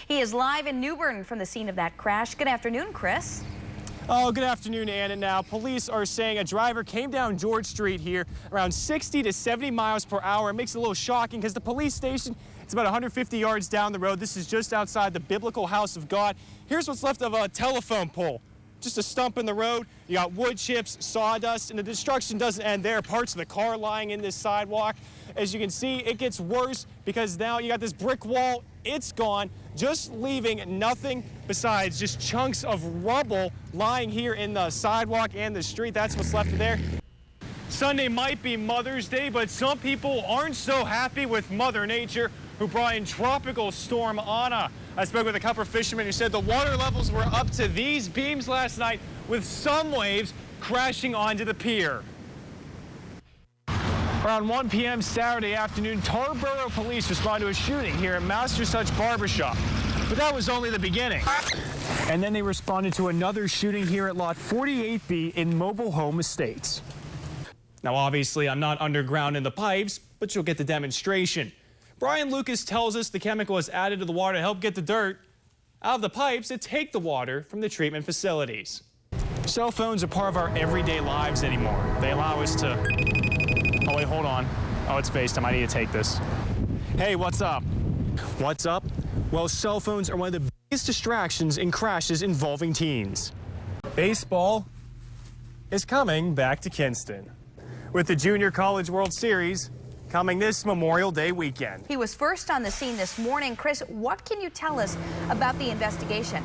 He is live in New Bern from the scene of that crash. Good afternoon, Chris. Oh, good afternoon, Anna. Now, police are saying a driver came down George Street here around 60 to 70 miles per hour. It makes it a little shocking because the police station, it's about 150 yards down the road. This is just outside the Biblical House of God. Here's what's left of a telephone pole. Just a stump in the road. You got wood chips, sawdust, and the destruction doesn't end there. Parts of the car lying in this sidewalk. As you can see, it gets worse because now you got this brick wall. It's gone, just leaving nothing besides just chunks of rubble lying here in the sidewalk and the street. That's what's left of there. Sunday might be Mother's Day, but some people aren't so happy with Mother Nature, who brought in Tropical Storm Anna. I spoke with a couple of fishermen who said the water levels were up to these beams last night, with some waves crashing onto the pier. Around 1 p.m. Saturday afternoon, Tarboro police responded to a shooting here at Master Such Barbershop. But that was only the beginning. And then they responded to another shooting here at Lot 48B in Mobile Home Estates. Now, obviously, I'm not underground in the pipes, but you'll get the demonstration. Brian Lucas tells us the chemical is added to the water to help get the dirt out of the pipes that take the water from the treatment facilities. Cell phones are part of our everyday lives anymore. They allow us to... Oh, wait, hold on. Oh, it's FaceTime. I need to take this. Hey, what's up? What's up? Well, cell phones are one of the biggest distractions in crashes involving teens. Baseball is coming back to Kinston, with the Junior College World Series coming this Memorial Day weekend. He was first on the scene this morning. Chris, what can you tell us about the investigation?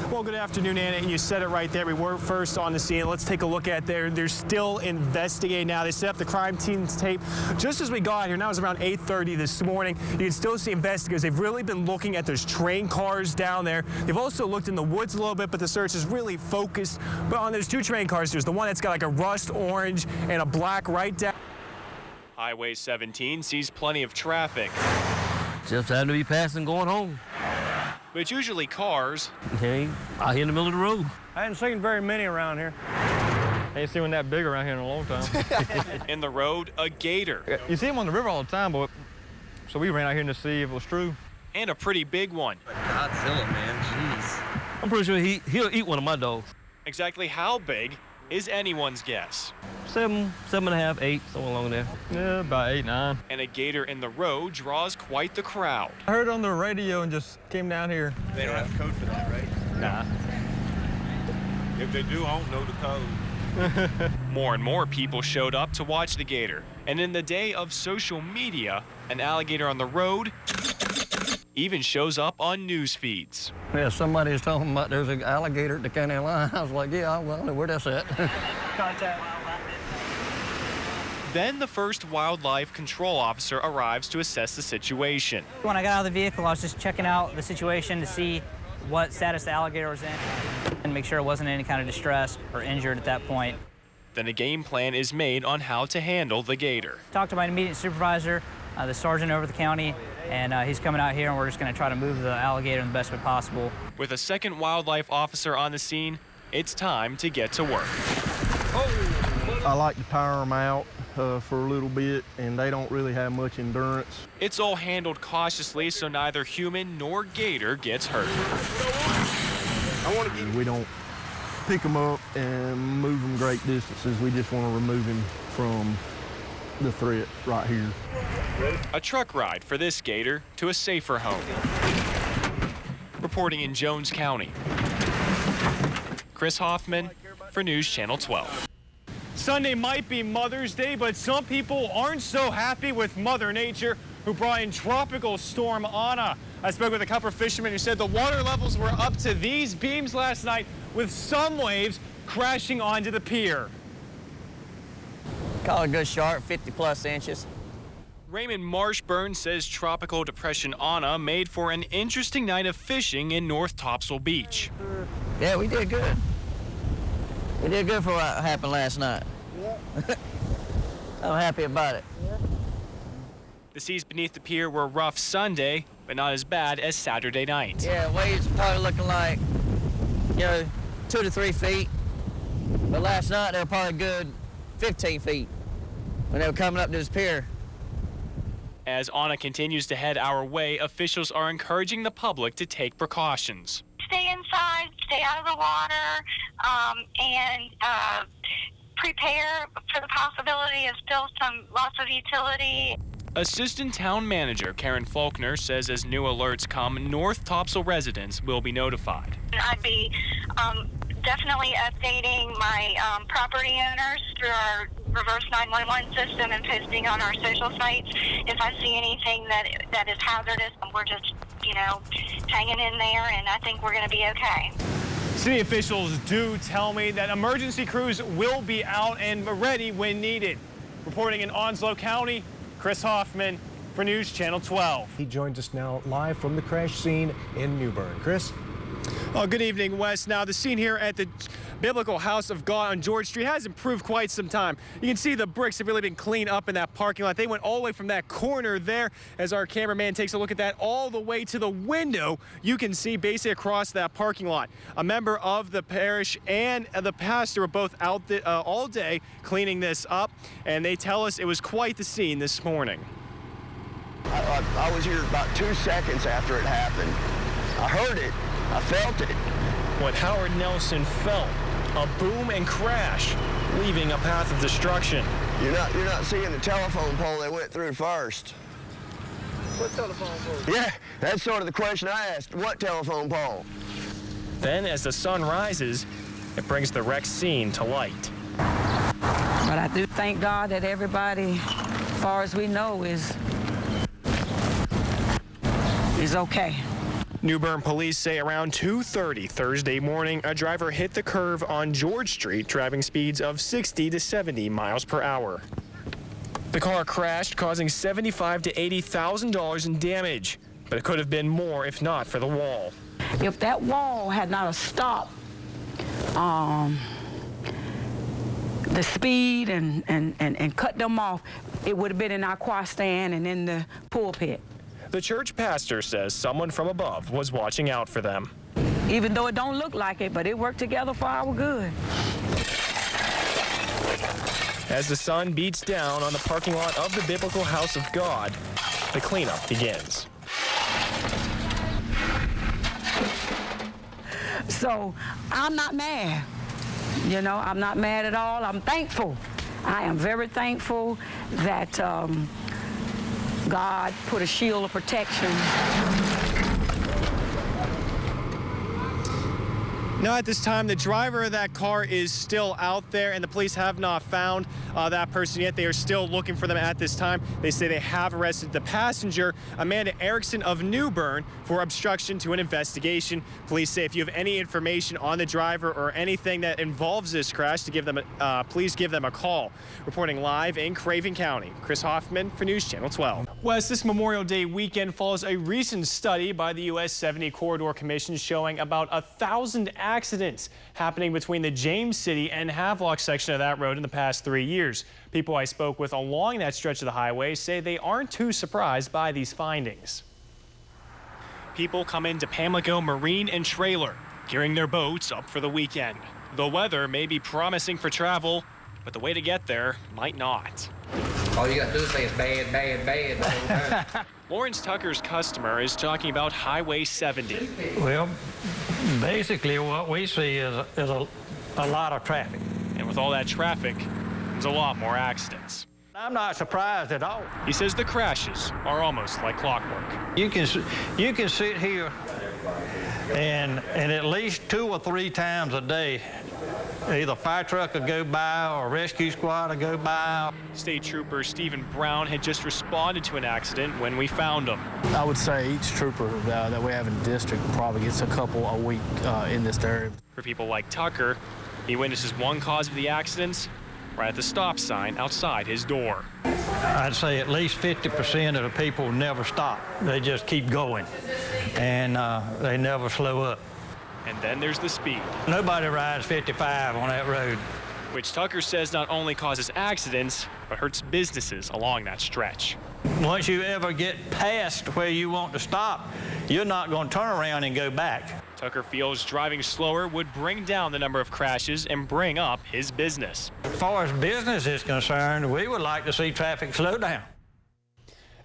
Well, good afternoon, Anna. You said it right there. We were first on the scene. Let's take a look at there. They're still investigating now. They set up the crime team's tape just as we got here. Now it was around 8:30 this morning. You can still see investigators. They've really been looking at those train cars down there. They've also looked in the woods a little bit, but the search is really focused on those two train cars. There's the one that's got like a rust orange and a black right down. Highway 17 sees plenty of traffic. Just had to be passing going home. But it's usually cars. Hey, out here in the middle of the road. I hadn't seen very many around here. I ain't seen one that big around here in a long time. In the road, a gator. You see them on the river all the time, but so we ran out here to see if it was true. And a pretty big one. Godzilla, man, jeez. I'm pretty sure he'll eat one of my dogs. Exactly how big is anyone's guess. 7, 7.5, 8, somewhere along there. Yeah, about 8, 9. And a gator in the road draws quite the crowd. I heard it on the radio and just came down here. They don't have a code for that, right? Nah. If they do, I don't know the code. More and more people showed up to watch the gator. And in the day of social media, an alligator on the road even shows up on news feeds. Yeah, somebody was talking about there's an alligator at the county line. I was like, yeah, well, I know where that's at. Contact. Then the first wildlife control officer arrives to assess the situation. When I got out of the vehicle, I was just checking out the situation to see what status the alligator was in and make sure it wasn't in any kind of distress or injured at that point. Then a game plan is made on how to handle the gator. Talked to my immediate supervisor, the sergeant over the county, and he's coming out here and we're just going to try to move the alligator in the best way possible. With a second wildlife officer on the scene, it's time to get to work. I like to tire them out for a little bit, and they don't really have much endurance. It's all handled cautiously so neither human nor gator gets hurt. We don't pick them up and move them great distances. We just want to remove them from the threat right here. A truck ride for this gator to a safer home. Reporting in Jones County, Chris Hoffman for News Channel 12. Sunday might be Mother's Day, but some people aren't so happy with Mother Nature, who brought in Tropical Storm Anna. I spoke with a couple of fishermen who said the water levels were up to these beams last night, with some waves crashing onto the pier. Call it a good shark, 50+ inches. Raymond Marshburn says Tropical Depression Anna made for an interesting night of fishing in North Topsail Beach. Yeah, we did good. We did good for what happened last night. Yeah. I'm happy about it. Yeah. The seas beneath the pier were rough Sunday, but not as bad as Saturday night. Yeah, waves probably looking like, 2 to 3 feet. But last night they were probably good 15 feet when they were coming up to this pier. As Anna continues to head our way, officials are encouraging the public to take precautions. Stay inside, stay out of the water, and prepare for the possibility of still some loss of utility. Assistant Town Manager Karen Faulkner says as new alerts come, North Topsail residents will be notified. I'd be definitely updating my property owners through our reverse 911 system and posting on our social sites. If I see anything that is hazardous, we're just, hanging in there, and I think we're going to be okay. City officials do tell me that emergency crews will be out and ready when needed. Reporting in Onslow County, Chris Hoffman for News Channel 12. He joins us now live from the crash scene in New Bern. Chris? Oh, good evening, Wes. Now, the scene here at the Biblical House of God on George Street has improved quite some time. You can see the bricks have really been cleaned up in that parking lot. They went all the way from that corner there. As our cameraman takes a look at that, all the way to the window, you can see basically across that parking lot. A member of the parish and the pastor were both out all day cleaning this up, and they tell us it was quite the scene this morning. I was here about 2 seconds after it happened. I heard it. I felt it. What Howard Nelson felt, a boom and crash, leaving a path of destruction. You're not seeing the telephone pole they went through first. What telephone pole? Yeah, that's sort of the question I asked. What telephone pole? Then, as the sun rises, it brings the wreck scene to light. But I do thank God that everybody, as far as we know, is okay. New Bern police say around 2:30 Thursday morning, a driver hit the curve on George Street, driving speeds of 60 to 70 miles per hour. The car crashed, causing $75,000 to $80,000 in damage, but it could have been more if not for the wall. If that wall had not stopped the speed and cut them off, it would have been in our choir stand and in the pulpit. The church pastor says someone from above was watching out for them. Even though it don't look like it, but it worked together for our good. As the sun beats down on the parking lot of the Biblical House of God, the cleanup begins. So I'm not mad. I'm not mad at all. I'm thankful. I am very thankful that God put a shield of protection. Now, at this time, the driver of that car is still out there, and the police have not found that person yet. They are still looking for them at this time. They say they have arrested the passenger, Amanda Erickson of New Bern, for obstruction to an investigation. Police say if you have any information on the driver or anything that involves this crash, to give them please give them a call. Reporting live in Craven County, Chris Hoffman for News Channel 12. Wes, this Memorial Day weekend follows a recent study by the U.S. 70 Corridor Commission showing about 1,000 accidents happening between the James City and Havelock section of that road in the past 3 years. People I spoke with along that stretch of the highway say they aren't too surprised by these findings. People come into Pamlico Marine and Trailer, gearing their boats up for the weekend. The weather may be promising for travel, but the way to get there might not. All you got to do is say it's bad, bad, bad. Lawrence Tucker's customer is talking about Highway 70. Well, basically what we see is a lot of traffic. And with all that traffic, there's a lot more accidents. I'm not surprised at all. He says the crashes are almost like clockwork. You can sit here and at least 2 or 3 times a day, either a fire truck will go by or a rescue squad will go by. State Trooper Stephen Brown had just responded to an accident when we found him. I would say each trooper that we have in the district probably gets a couple a week in this area. For people like Tucker, he witnesses one cause of the accidents right at the stop sign outside his door. I'd say at least 50% of the people never stop. They just keep going, and they never slow up. And then there's the speed. Nobody rides 55 on that road. Which Tucker says not only causes accidents, but hurts businesses along that stretch. Once you ever get past where you want to stop, you're not going to turn around and go back. Tucker feels driving slower would bring down the number of crashes and bring up his business. As far as business is concerned, we would like to see traffic slow down.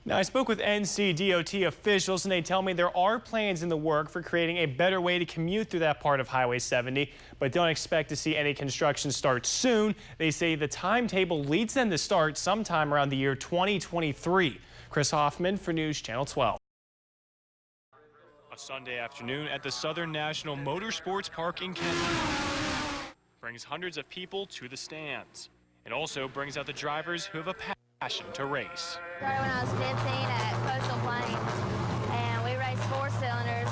Now, I spoke with NCDOT officials, and they tell me there are plans in the work for creating a better way to commute through that part of Highway 70, but don't expect to see any construction start soon. They say the timetable leads them to start sometime around the year 2023. Chris Hoffman for News Channel 12. A Sunday afternoon at the Southern National Motorsports Park in Kenton brings hundreds of people to the stands. It also brings out the drivers who have a passion to race. Started when I was 15 at Coastal Plains, and we raced 4 cylinders,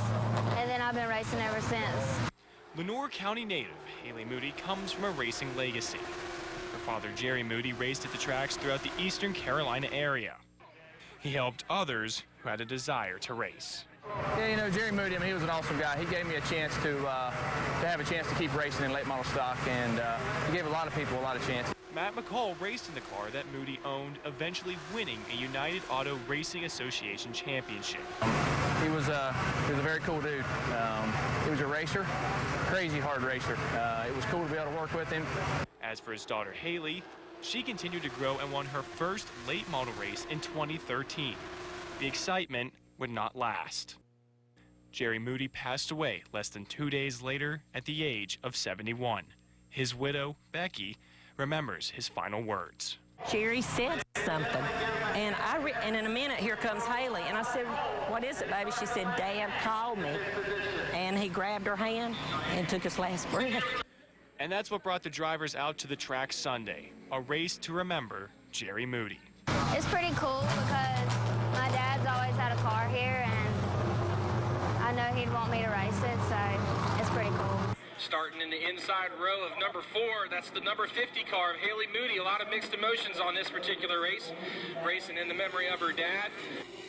and then I've been racing ever since. Lenoir County native Haley Moody comes from a racing legacy. Her father Jerry Moody raced at the tracks throughout the Eastern Carolina area. He helped others who had a desire to race. Yeah, you know, Jerry Moody, I mean, he was an awesome guy. He gave me a chance to have a chance to keep racing in late model stock, and he gave a lot of people a lot of chances. Matt McCall raced in the car that Moody owned, eventually winning a United Auto Racing Association championship. He was a very cool dude. He was a racer, crazy hard racer. It was cool to be able to work with him. As for his daughter Haley, she continued to grow and won her first late model race in 2013. The excitement would not last. Jerry Moody passed away less than 2 days later at the age of 71. His widow, Becky, remembers his final words. Jerry said something, and and in a minute here comes Haley, and I said, "What is it, baby?" She said, "Dad called me," and he grabbed her hand and took his last breath. And that's what brought the drivers out to the track Sunday, a race to remember Jerry Moody. It's pretty cool because my dad's always had a car here, and I know he'd want me to race it, so it's pretty cool. Starting in the inside row of number 4, that's the number 50 car of Haley Moody. A lot of mixed emotions on this particular race, racing in the memory of her dad.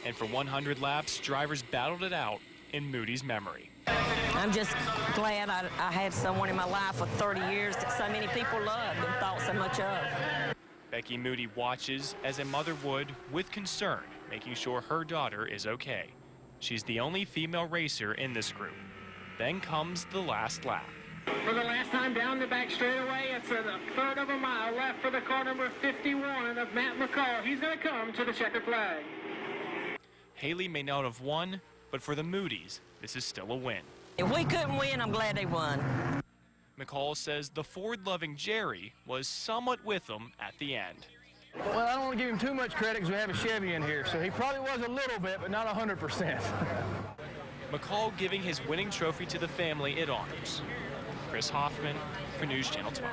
And for 100 laps, drivers battled it out in Moody's memory. I'm just glad I had someone in my life for 30 years that so many people loved and thought so much of. Becky Moody watches as a mother would with concern, making sure her daughter is okay. She's the only female racer in this group. Then comes the last lap. For the last time down the back straightaway, it's a third of a mile left for the car number 51 of Matt McCall. He's going to come to the checkered flag. Haley may not have won, but for the Moody's, this is still a win. If we couldn't win, I'm glad they won. McCall says the Ford-loving Jerry was somewhat with them at the end. Well, I don't want to give him too much credit because we have a Chevy in here, so he probably was a little bit, but not 100%. McCall giving his winning trophy to the family it honors. Chris Hoffman for News Channel 12.